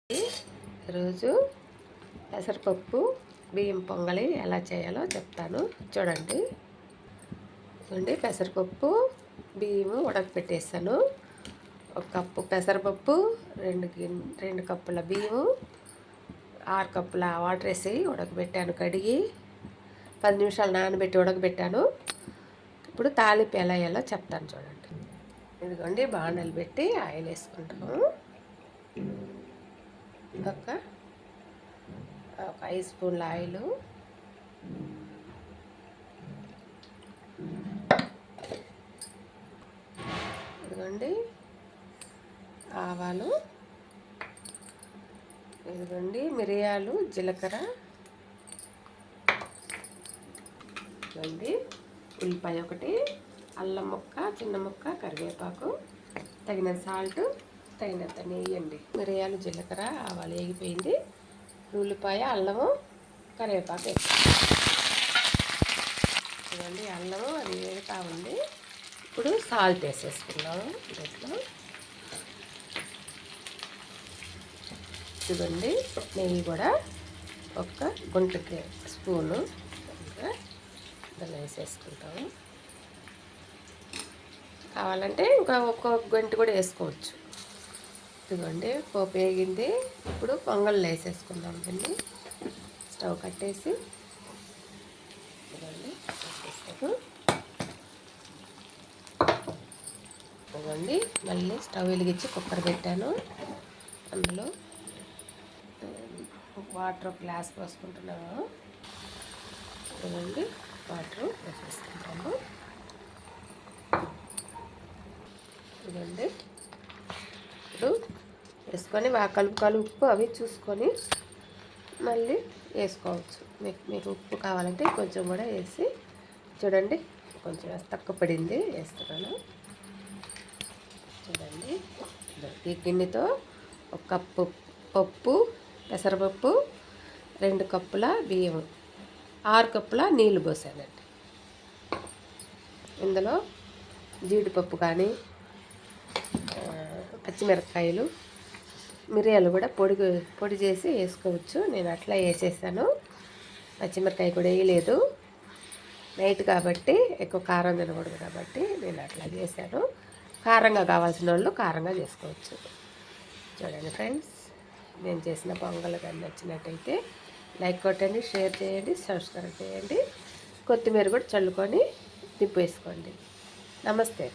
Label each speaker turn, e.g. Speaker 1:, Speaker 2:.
Speaker 1: ఈరోజు పెసరపప్పు బియ్యం పొంగలి ఎలా చేయాలో చెప్తాను చూడండి. పెసరపప్పు బియ్యము ఉడకపెట్టేసాను. ఒక కప్పు పెసరపప్పు, రెండు కప్పుల బియ్యము, 6 కప్పుల వాటర్ వేసి ఉడకబెట్టాను. కడిగి 10 నిమిషాలు నానబెట్టి ఉడకబెట్టాను. ఇప్పుడు తాలింపు ఎలా వేయాలో చెప్తాను చూడండి. ఇదిగోండి, బాండలు పెట్టి ఆయిల్ వేసుకుంటాము. ఒక 5 స్పూన్ల ఆయిలు, ఇదిగోండి ఆవాలు, ఇదిగోండి మిరియాలు, జీలకర్ర, ఇదిగోండి ఉల్లిపాయ ఒకటి, అల్లం ముక్క, చిన్న ముక్క, కరివేపాకు, తగినంత సాల్ట్, తగినంత నెయ్యి అండి. మిరియాలు, జీలకర్ర, ఆవాలు వేగిపోయింది. ఉల్లిపాయ, అల్లము, కరివేపాకు ఇవ్వండి. అల్లము అది వేగుతూ ఉంది. ఇప్పుడు సాల్ట్ వేసేసుకున్నాము దీంట్లో. ఇదిగోండి నెయ్యి కూడా ఒక గుంటకి స్పూను దాన్ని వేసేసుకుంటాము. కావాలంటే ఇంకా ఒక్కొక్క గంట కూడా వేసుకోవచ్చు. ఇదిగోండి పోపు వేగింది. ఇప్పుడు పొంగల్ వేసేసుకుందాం అండి. స్టవ్ కట్టేసి ఇదిగోండి వేసేసాను. ఇదిగోండి మళ్ళీ స్టవ్ వెలిగించి కుక్కర్ పెట్టాను. అందులో వాటర్ గ్లాస్ పోసుకుంటున్నాము. ఇదిగోండి వాటర్ వేసేసుకుంటాము. ఇదిగోండి ఇప్పుడు వేసుకొని బాగా కలుపు అవి చూసుకొని మళ్ళీ వేసుకోవచ్చు. మీకు ఉప్పు కావాలంటే కొంచెం కూడా వేసి చూడండి. కొంచెం తక్కువ పడింది, వేస్తున్నాను చూడండి. ఈ గిన్నెతో 1 కప్పు పప్పు, పెసరపప్పు, 2 కప్పుల బియ్యం, 6 కప్పుల నీళ్ళు పోసానండి. ఇందులో జీడిపప్పు కానీ, పచ్చిమిరపకాయలు, మిరియాలు కూడా పొడి చేసి వేసుకోవచ్చు. నేను అట్లా వేసేసాను. పచ్చిమిరపకాయ కూడా వేయలేదు. నైట్ కాబట్టి ఎక్కువ కారం తినకూడదు కాబట్టి నేను అట్లా చేశాను. కారంగా కావాల్సిన వాళ్ళు కారంగా చేసుకోవచ్చు. చూడండి ఫ్రెండ్స్, నేను చేసిన పొంగల్ కానీ నచ్చినట్టయితే లైక్ కొట్టండి, షేర్ చేయండి, సబ్స్క్రైబ్ చేయండి. కొత్తిమీర కూడా చల్లుకొని దింపేసుకోండి. నమస్తే.